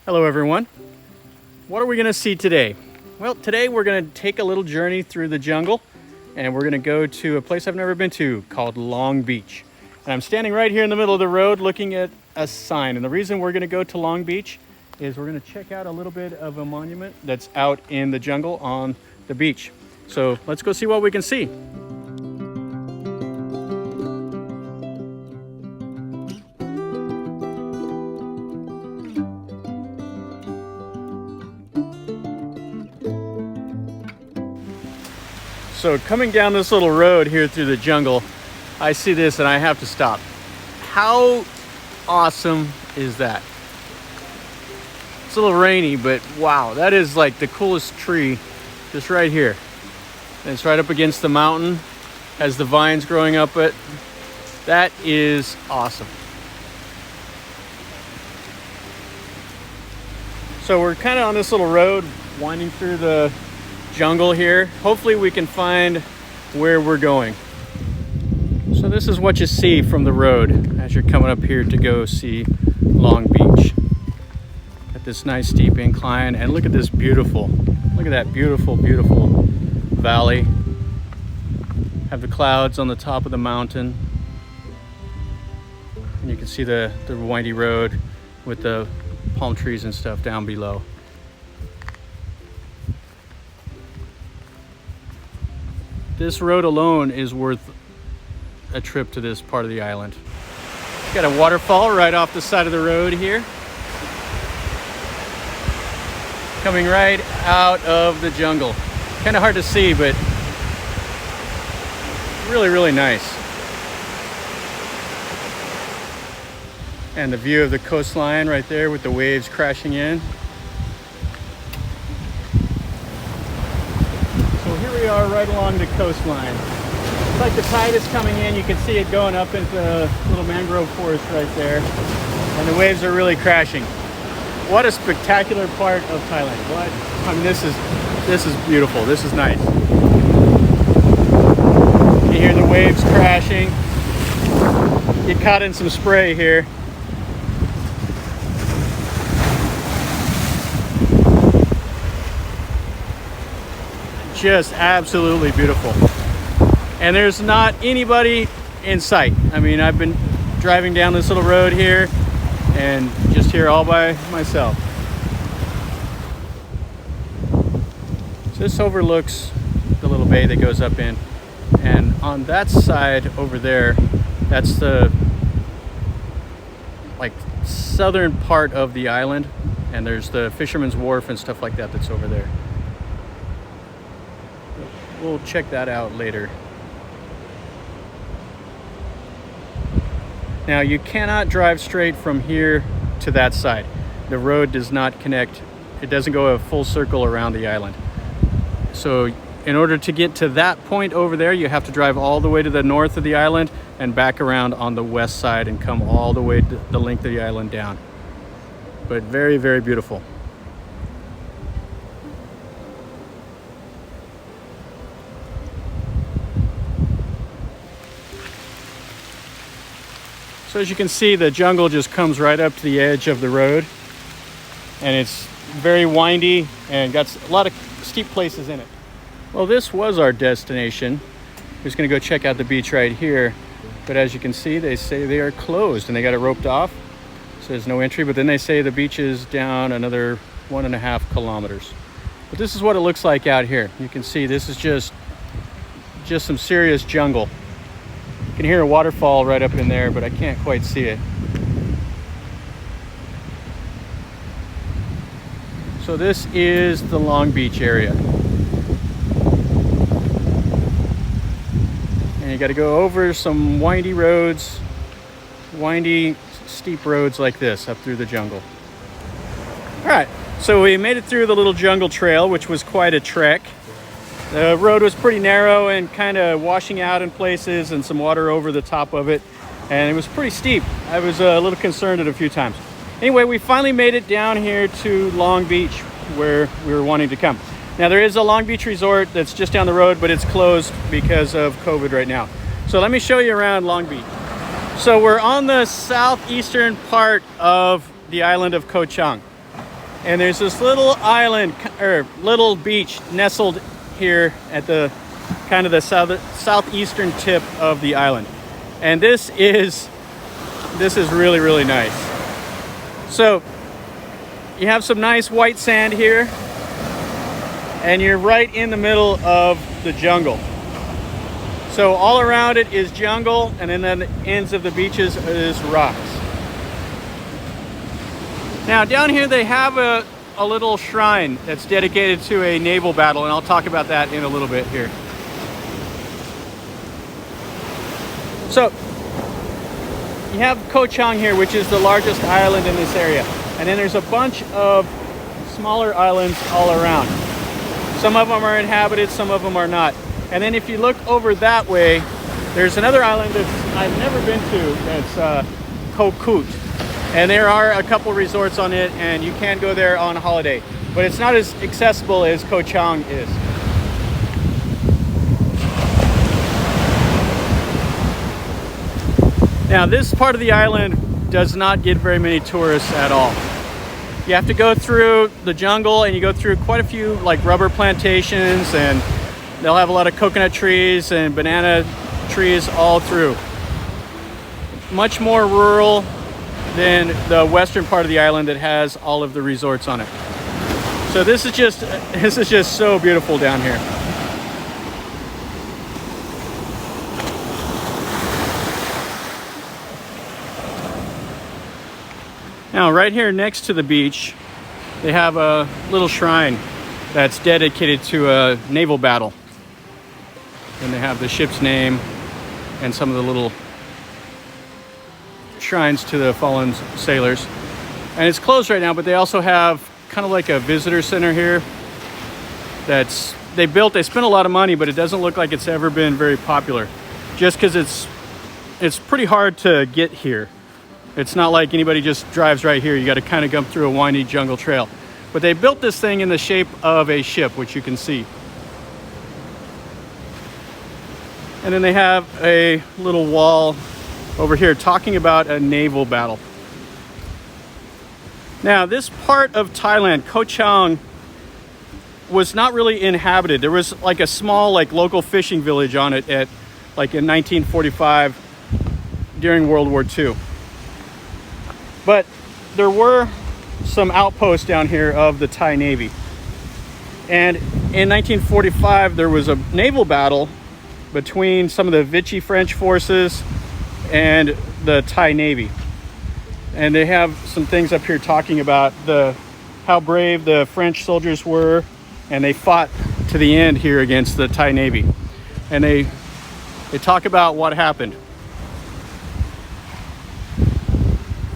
Hello everyone. What are we going to see today? Well, today we're going to take a little journey through the jungle and we're going to go to a place I've never been to called Long Beach. And I'm standing right here in the middle of the road looking at a sign. And the reason we're going to go to Long Beach is we're going to check out a little bit of a monument that's out in the jungle on the beach. So let's go see what we can see. So coming down this little road here through the jungle, I see this and I have to stop. How awesome is that? It's a little rainy, but wow, that is like the coolest tree just right here. And it's right up against the mountain, has the vines growing up it. That is awesome. So we're kind of on this little road winding through the jungle here. Hopefully we can find where we're going. So this is what you see from the road as you're coming up here to go see Long Beach. At this nice steep incline, and look at this beautiful, look at that beautiful valley. Have the clouds on the top of the mountain, and you can see the windy road with the palm trees and stuff down below. This road alone is worth a trip to this part of the island. Got a waterfall right off the side of the road here. Coming right out of the jungle. Kind of hard to see, but really nice. And the view of the coastline right there with the waves crashing in. We are right along the coastline. It's like the tide is coming in. You can see it going up into the little mangrove forest right there. And the waves are really crashing. What a spectacular part of Thailand. What? I mean, this is beautiful. This is nice. You hear the waves crashing. Get caught in some spray here. Just absolutely beautiful. And there's not anybody in sight. I mean, I've been driving down this little road here and just here all by myself. So this overlooks the little bay that goes up in, and on that side over there, that's the like southern part of the island, and there's the fisherman's wharf and stuff like that that's over there. We'll check that out later. Now you cannot drive straight from here to that side. The road does not connect. It doesn't go a full circle around the island. So in order to get to that point over there, you have to drive all the way to the north of the island and back around on the west side and come all the way to the length of the island down. But very beautiful. So as you can see, the jungle just comes right up to the edge of the road, and it's very windy and got a lot of steep places in it. Well, this was our destination. We're just gonna go check out the beach right here. But as you can see, they say they are closed and they got it roped off. So there's no entry, but then they say the beach is down another 1.5 kilometers. But this is what it looks like out here. You can see this is just some serious jungle. You can hear a waterfall right up in there, but I can't quite see it. So this is the Long Beach area. And you got to go over some windy roads, windy, steep roads like this up through the jungle. All right, so we made it through the little jungle trail, which was quite a trek. The road was pretty narrow and kind of washing out in places and some water over the top of it. And it was pretty steep. I was a little concerned at a few times. Anyway, we finally made it down here to Long Beach where we were wanting to come. Now there is a Long Beach resort that's just down the road, but it's closed because of COVID right now. So let me show you around Long Beach. So we're on the southeastern part of the island of Koh Chang. And there's this little island or little beach nestled here at the kind of the southeastern tip of the island. And this is really, really nice. So you have some nice white sand here, and you're right in the middle of the jungle. So all around it is jungle, and then the ends of the beaches is rocks. Now down here they have a little shrine that's dedicated to a naval battle, and I'll talk about that in a little bit here. So you have Koh Chang here, which is the largest island in this area. And then there's a bunch of smaller islands all around. Some of them are inhabited, some of them are not. And then if you look over that way, there's another island that I've never been to. That's Koh Chang. And there are a couple resorts on it, and you can go there on holiday. But it's not as accessible as Koh Chang is. Now this part of the island does not get very many tourists at all. You have to go through the jungle, and you go through quite a few like rubber plantations, and they'll have a lot of coconut trees and banana trees all through. Much more rural than the western part of the island that has all of the resorts on it. So this is just so beautiful down here. Now right here next to the beach, they have a little shrine that's dedicated to a naval battle. And they have the ship's name and some of the little shrines to the fallen sailors. And it's closed right now, but they also have kind of like a visitor center here they spent a lot of money, but it doesn't look like it's ever been very popular, just because it's pretty hard to get here. It's not like anybody just drives right here. You got to kind of come through a windy jungle trail. But they built this thing in the shape of a ship, which you can see. And then they have a little wall over here talking about a naval battle. Now, this part of Thailand, Koh Chang, was not really inhabited. There was like a small local fishing village on it in 1945 during World War II. But there were some outposts down here of the Thai Navy. And in 1945, there was a naval battle between some of the Vichy French forces and the Thai Navy. And they have some things up here talking about how brave the French soldiers were, and they fought to the end here against the Thai Navy. And they talk about what happened.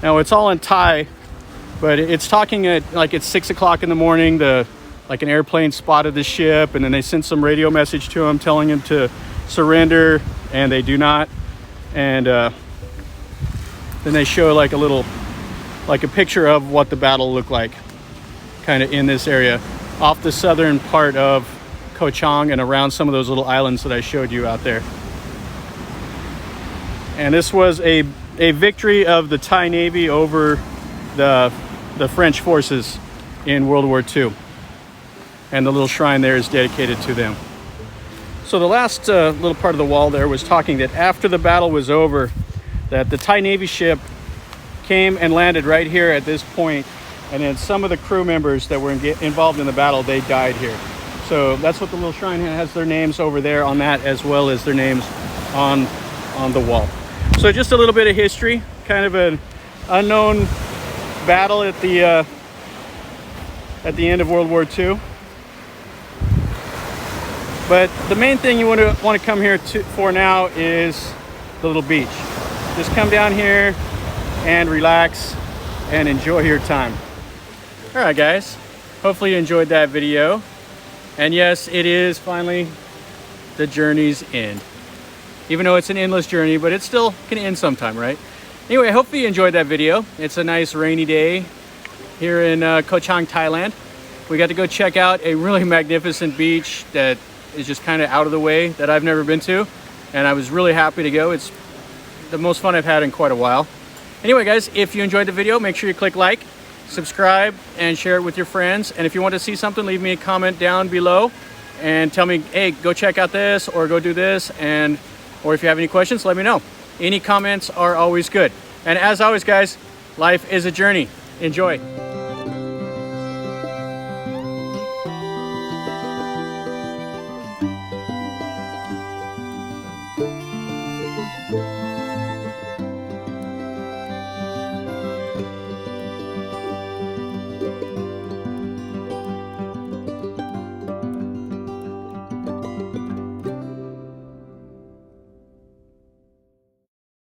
Now it's all in Thai, but it's talking at it's 6 o'clock in the morning. An airplane spotted the ship, and then they sent some radio message to him telling him to surrender, and they do not. And then they show a picture of what the battle looked like, kind of in this area, off the southern part of Koh Chang and around some of those little islands that I showed you out there. And this was a victory of the Thai Navy over the French forces in World War II. And the little shrine there is dedicated to them. So the last little part of the wall there was talking that after the battle was over, that the Thai Navy ship came and landed right here at this point, and then some of the crew members that were involved in the battle, they died here. So that's what the little shrine has, their names over there on that, as well as their names on the wall. So just a little bit of history, kind of an unknown battle at the end of World War II. But the main thing you want to come here for now is the little beach. Just come down here and relax and enjoy your time. All right, guys. Hopefully you enjoyed that video. And yes, it is finally the journey's end. Even though it's an endless journey, but it still can end sometime, right? Anyway, hopefully you enjoyed that video. It's a nice rainy day here in Koh Chang, Thailand. We got to go check out a really magnificent beach that is just kind of out of the way that I've never been to. And I was really happy to go. It's the most fun I've had in quite a while. Anyway, guys, if you enjoyed the video, make sure you click like. subscribe, and share it with your friends. And if you want to see something, leave me a comment down below and tell me, hey, go check out this or go do this. Or if you have any questions, let me know. Any comments are always good. And as always, guys, life is a journey. Enjoy.